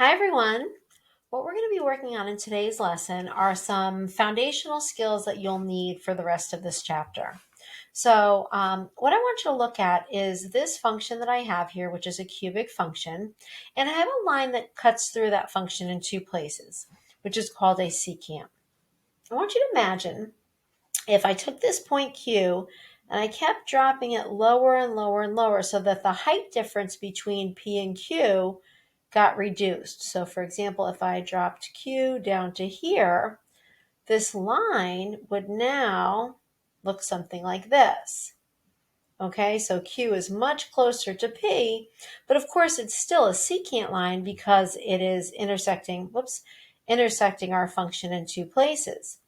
Hi everyone. What we're going to be working on in today's lesson are some foundational skills that you'll need for the rest of this chapter. So what I want you to look at is this function that I have here, which is a cubic function, and I have a line that cuts through that function in two places, which is called a secant. I want you to imagine if I took this point Q and I kept dropping it lower and lower and lower so that the height difference between P and Q got reduced. So for example, if I dropped Q down to here, this line would now look something like this. Okay, so Q is much closer to P, but of course it's still a secant line because it is intersecting our function in two places.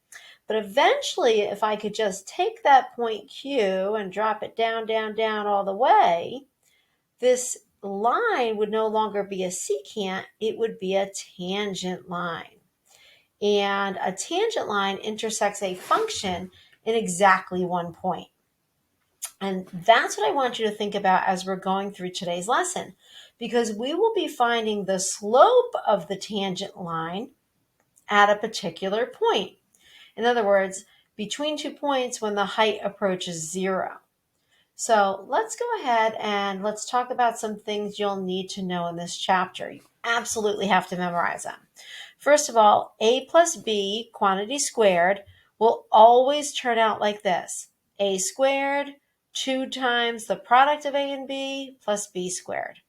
But eventually, if I could just take that point Q and drop it down, down, down all the way, this line would no longer be a secant, it would be a tangent line. And a tangent line intersects a function in exactly one point. And that's what I want you to think about as we're going through today's lesson, because we will be finding the slope of the tangent line at a particular point. In other words, between 2 points when the height approaches 0. So let's go ahead and let's talk about some things you'll need to know in this chapter. You absolutely have to memorize them. First of all, a plus b, quantity squared, will always turn out like this. A squared, 2 times the product of a and b plus b squared.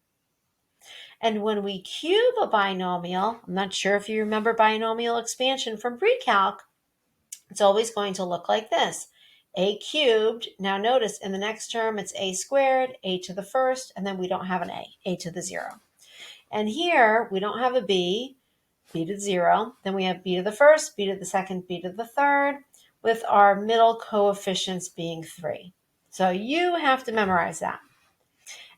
And when we cube a binomial, I'm not sure if you remember binomial expansion from pre-calc, it's always going to look like this. A cubed, now notice in the next term it's a squared, a to the first, and then we don't have an a to the 0. And here we don't have a b to the 0, then we have b to the first, b to the second, b to the third, with our middle coefficients being 3. So you have to memorize that.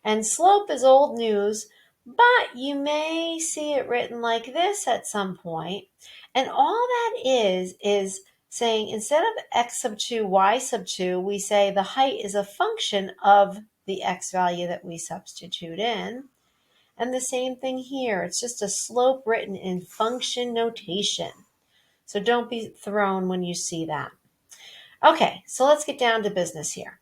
And slope is old news, but you may see it written like this at some point. And all that is saying instead of x sub 2, y sub 2, we say the height is a function of the x value that we substitute in. And the same thing here. It's just a slope written in function notation. So don't be thrown when you see that. Okay, so let's get down to business here.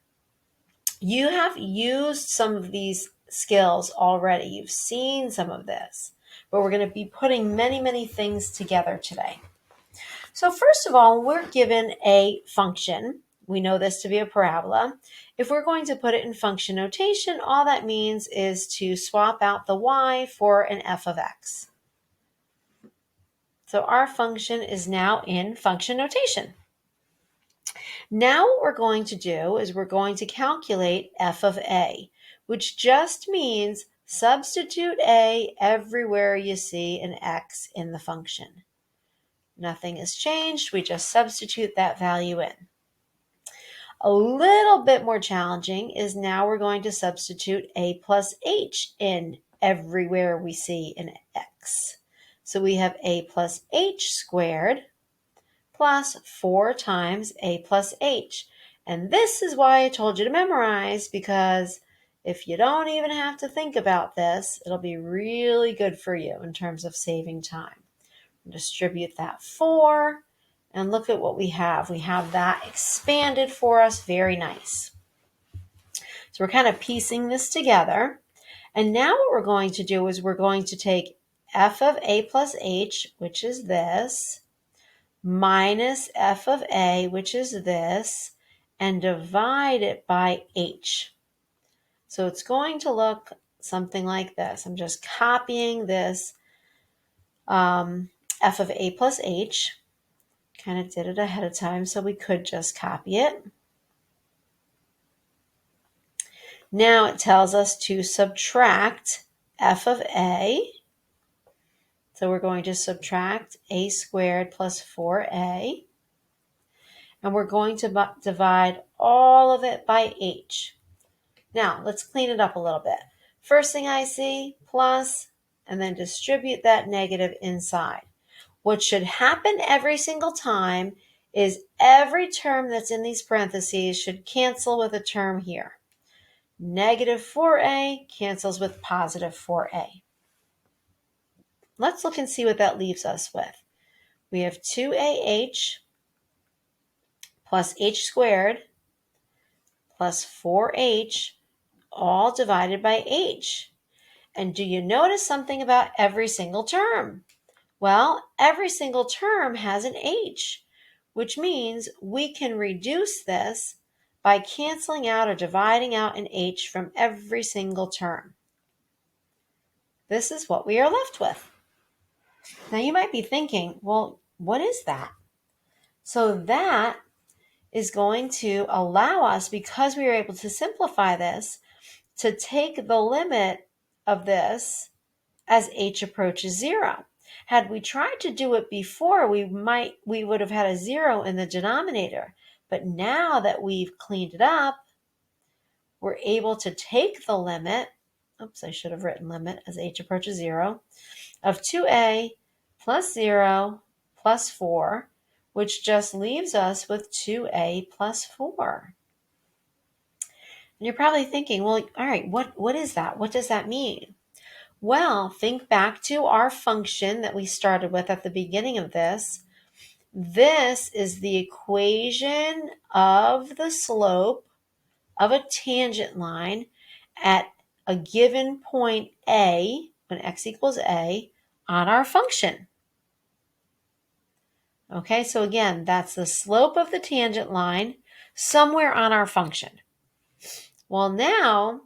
You have used some of these skills already. You've seen some of this, but we're going to be putting many, many things together today. So first of all, we're given a function. We know this to be a parabola. If we're going to put it in function notation, all that means is to swap out the y for an f of x. So our function is now in function notation. Now what we're going to do is we're going to calculate f of a, which just means substitute a everywhere you see an x in the function. Nothing has changed. We just substitute that value in. A little bit more challenging is now we're going to substitute a plus h in everywhere we see an x. So we have a plus h squared plus 4 times a plus h. And this is why I told you to memorize, because if you don't even have to think about this, it'll be really good for you in terms of saving time. Distribute that 4, and look at what we have. We have that expanded for us. Very nice. So we're kind of piecing this together. And now what we're going to do is we're going to take f of a plus h, which is this, minus f of a, which is this, and divide it by h. So it's going to look something like this. I'm just copying this f of a plus h. Kind of did it ahead of time, so we could just copy it. Now it tells us to subtract f of a. So we're going to subtract a squared plus 4a. And we're going to divide all of it by h. Now, let's clean it up a little bit. First thing I see, plus, and then distribute that negative inside. What should happen every single time is every term that's in these parentheses should cancel with a term here. Negative 4a cancels with positive 4a. let's look and see what that leaves us with. We have 2ah plus h squared plus 4h all divided by h. And do you notice something about every single term? Well, every single term has an h, which means we can reduce this by canceling out or dividing out an h from every single term. This is what we are left with. Now you might be thinking, well, what is that? So that is going to allow us, because we are able to simplify this, to take the limit of this as h approaches 0. Had we tried to do it before, we would have had a 0 in the denominator. But now that we've cleaned it up, we're able to take the limit, I should have written limit as h approaches 0, of 2a plus 0 plus 4, which just leaves us with 2a plus 4. And you're probably thinking, well, all right, what is that? What does that mean? Well, think back to our function that we started with at the beginning of this. This is the equation of the slope of a tangent line at a given point A, when x equals A, on our function. Okay, so again, that's the slope of the tangent line somewhere on our function. Well, now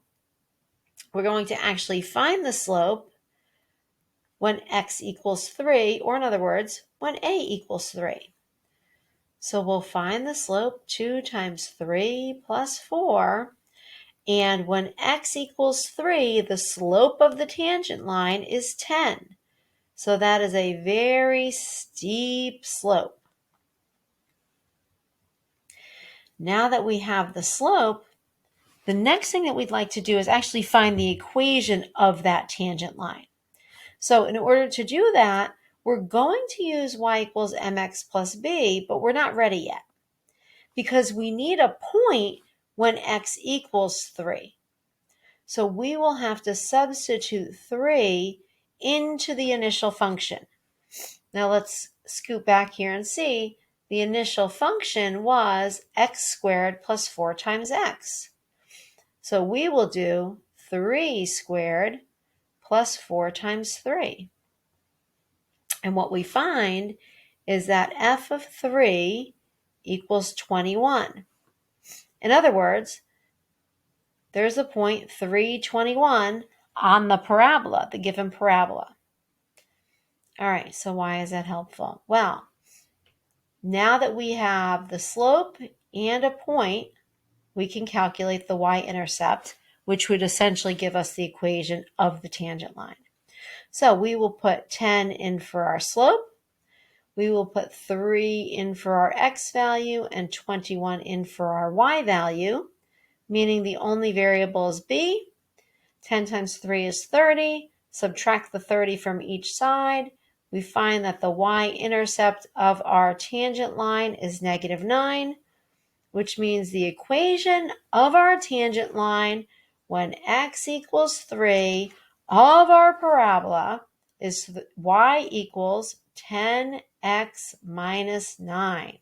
we're going to actually find the slope when x equals 3, or in other words, when a equals 3. So we'll find the slope 2 times 3 plus 4, and when x equals 3, the slope of the tangent line is 10. So that is a very steep slope. Now that we have the slope, the next thing that we'd like to do is actually find the equation of that tangent line. So in order to do that, we're going to use y equals mx plus b, but we're not ready yet because we need a point when x equals 3. So we will have to substitute 3 into the initial function. Now let's scoot back here and see the initial function was x squared plus 4 times x. So we will do 3 squared plus 4 times 3. And what we find is that f of 3 equals 21. In other words, there's a point 321 on the parabola, the given parabola. All right, so why is that helpful? Well, now that we have the slope and a point, we can calculate the y-intercept, which would essentially give us the equation of the tangent line. So we will put 10 in for our slope. We will put 3 in for our x value and 21 in for our y value, meaning the only variable is b. 10 times 3 is 30. Subtract the 30 from each side. We find that the y-intercept of our tangent line is -9, which means the equation of our tangent line when x equals 3 of our parabola is y equals 10x minus 9.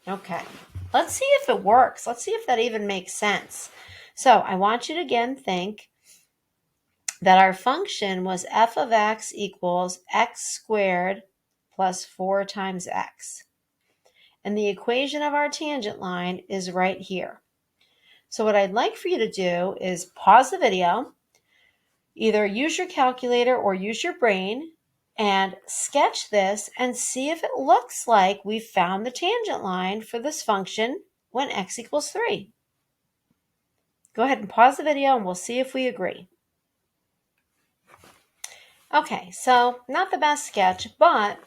Okay, let's see if it works. Let's see if that even makes sense. So I want you to again think that our function was f of x equals x squared plus 4 times x. And the equation of our tangent line is right here. So what I'd like for you to do is pause the video, either use your calculator or use your brain, and sketch this and see if it looks like we've found the tangent line for this function when x equals 3. Go ahead and pause the video and we'll see if we agree. Okay, so not the best sketch, but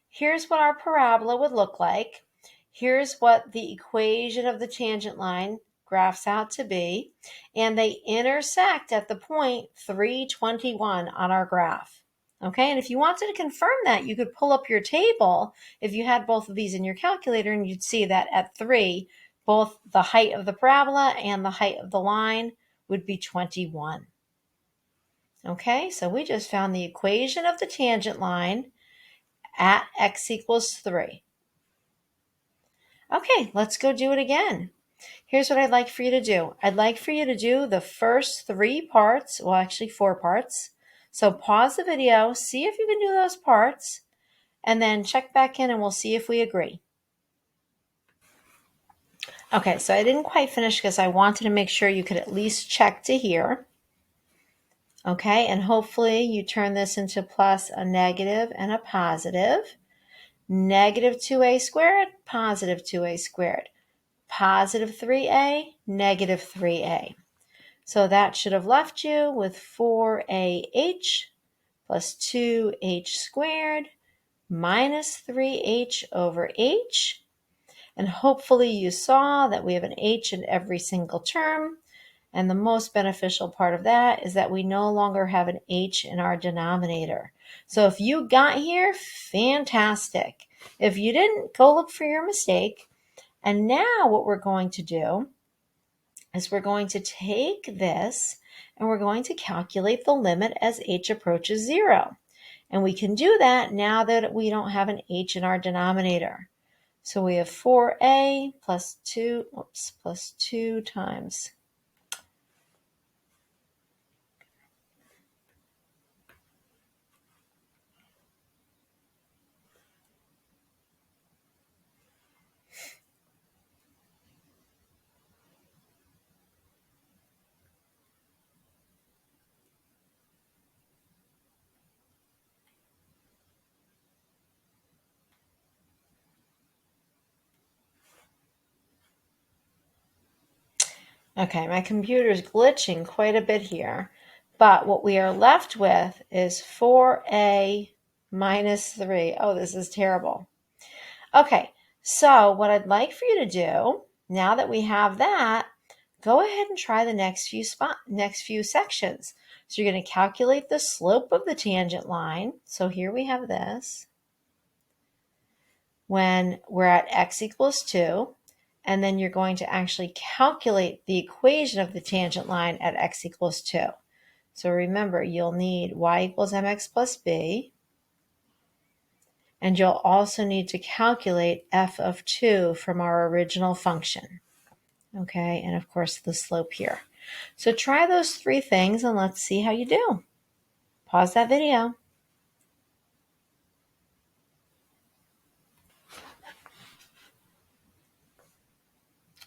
here's what our parabola would look like. Here's what the equation of the tangent line graphs out to be, and they intersect at the point 321 on our graph. Okay, and if you wanted to confirm that, you could pull up your table if you had both of these in your calculator, and you'd see that at 3, both the height of the parabola and the height of the line would be 21. Okay, so we just found the equation of the tangent line at x equals 3. Okay, let's go do it again. Here's what I'd like for you to do. I'd like for you to do the first 3 parts, well, actually 4 parts. So pause the video, see if you can do those parts, and then check back in and we'll see if we agree. Okay, so I didn't quite finish because I wanted to make sure you could at least check to here. Okay, and hopefully you turn this into plus a negative and a positive. Negative 2a squared, positive 2a squared. Positive 3a, negative 3a. So that should have left you with 4ah plus 2h squared minus 3h over h. And hopefully you saw that we have an h in every single term. And the most beneficial part of that is that we no longer have an h in our denominator. So if you got here, fantastic. If you didn't, go look for your mistake. And now what we're going to do is we're going to take this and we're going to calculate the limit as h approaches 0. And we can do that now that we don't have an h in our denominator. So we have 4a plus 2 times. Okay, my computer's glitching quite a bit here, but what we are left with is 4a minus 3. Oh, this is terrible. Okay, so what I'd like for you to do, now that we have that, go ahead and try the next few sections. So you're going to calculate the slope of the tangent line. So here we have this. When we're at x equals 2, and then you're going to actually calculate the equation of the tangent line at x equals 2. So remember, you'll need y equals mx plus b, and you'll also need to calculate f of 2 from our original function. Okay, and of course the slope here. So try those 3 things and let's see how you do. Pause that video.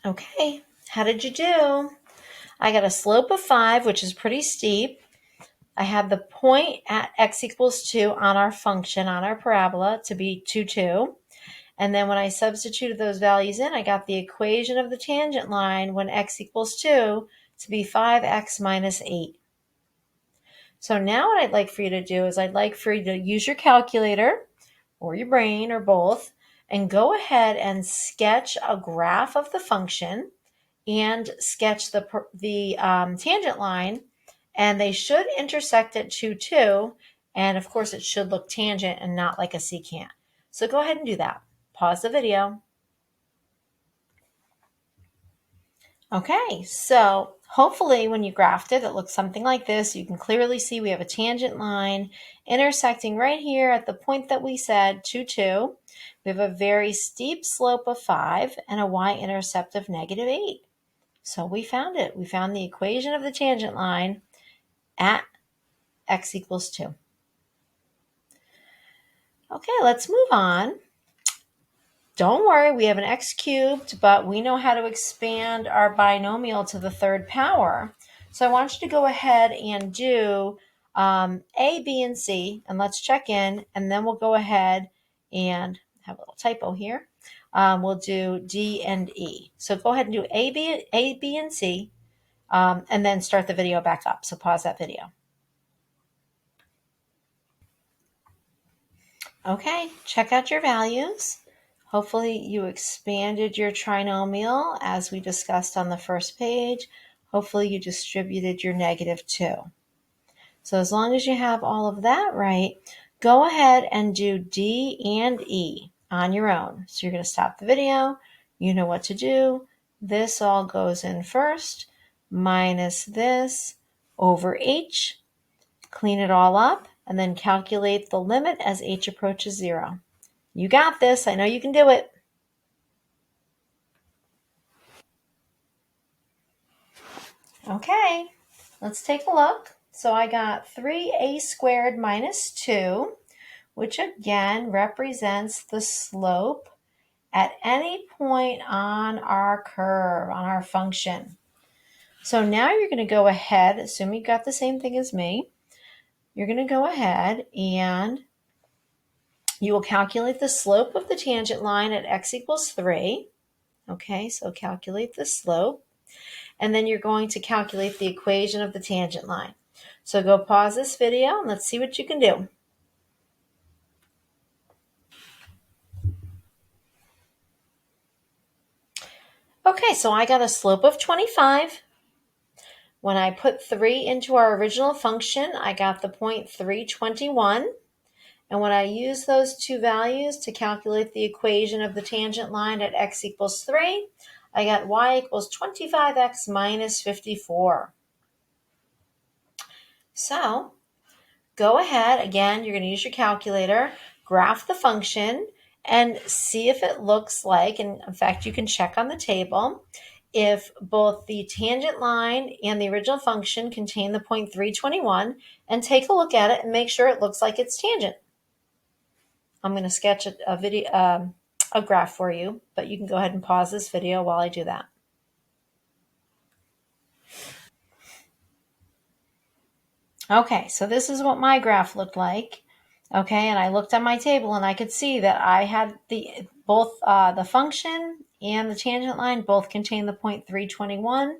Okay, how did you do? I got a slope of 5, which is pretty steep. I had the point at x equals 2 on our function, on our parabola, to be 2, 2. And then when I substituted those values in, I got the equation of the tangent line when x equals 2 to be 5x minus 8. So now what I'd like for you to do is I'd like for you to use your calculator or your brain or both and go ahead and sketch a graph of the function and sketch the tangent line, and they should intersect at 2, 2, and of course it should look tangent and not like a secant. So go ahead and do that. Pause the video. Okay, so hopefully when you graphed it, it looks something like this. You can clearly see we have a tangent line intersecting right here at the point that we said 2, 2. We have a very steep slope of 5 and a y-intercept of negative 8. So we found it. We found the equation of the tangent line at x equals 2. Okay, let's move on. Don't worry, we have an x cubed, but we know how to expand our binomial to the 3rd power. So I want you to go ahead and do A, B, and C, and let's check in, and then we'll go ahead and have a little typo here. We'll do D and E. So go ahead and do A, B, and C, and then start the video back up. So pause that video. Okay, check out your values. Hopefully you expanded your trinomial as we discussed on the first page. Hopefully you distributed your negative 2. So as long as you have all of that right, go ahead and do D and E on your own. So you're going to stop the video. You know what to do. This all goes in first, minus this over H. clean it all up, and then calculate the limit as h approaches 0. You got this. I know you can do it. Okay, let's take a look. So I got 3a squared minus 2, which again represents the slope at any point on our curve, on our function. So now you're going to go ahead, assuming you got the same thing as me, you're going to go ahead and you will calculate the slope of the tangent line at x equals 3. Okay, so calculate the slope. And then you're going to calculate the equation of the tangent line. So go pause this video and let's see what you can do. Okay, so I got a slope of 25. When I put 3 into our original function, I got the point 321. And when I use those two values to calculate the equation of the tangent line at x equals 3, I got y equals 25x minus 54. So go ahead, again, you're going to use your calculator, graph the function, and see if it looks like, and in fact, you can check on the table, if both the tangent line and the original function contain the point 321, and take a look at it and make sure it looks like it's tangent. I'm going to sketch a graph for you, but you can go ahead and pause this video while I do that. Okay, so this is what my graph looked like. Okay, and I looked on my table and I could see that I had both the function and the tangent line both contain the point 321.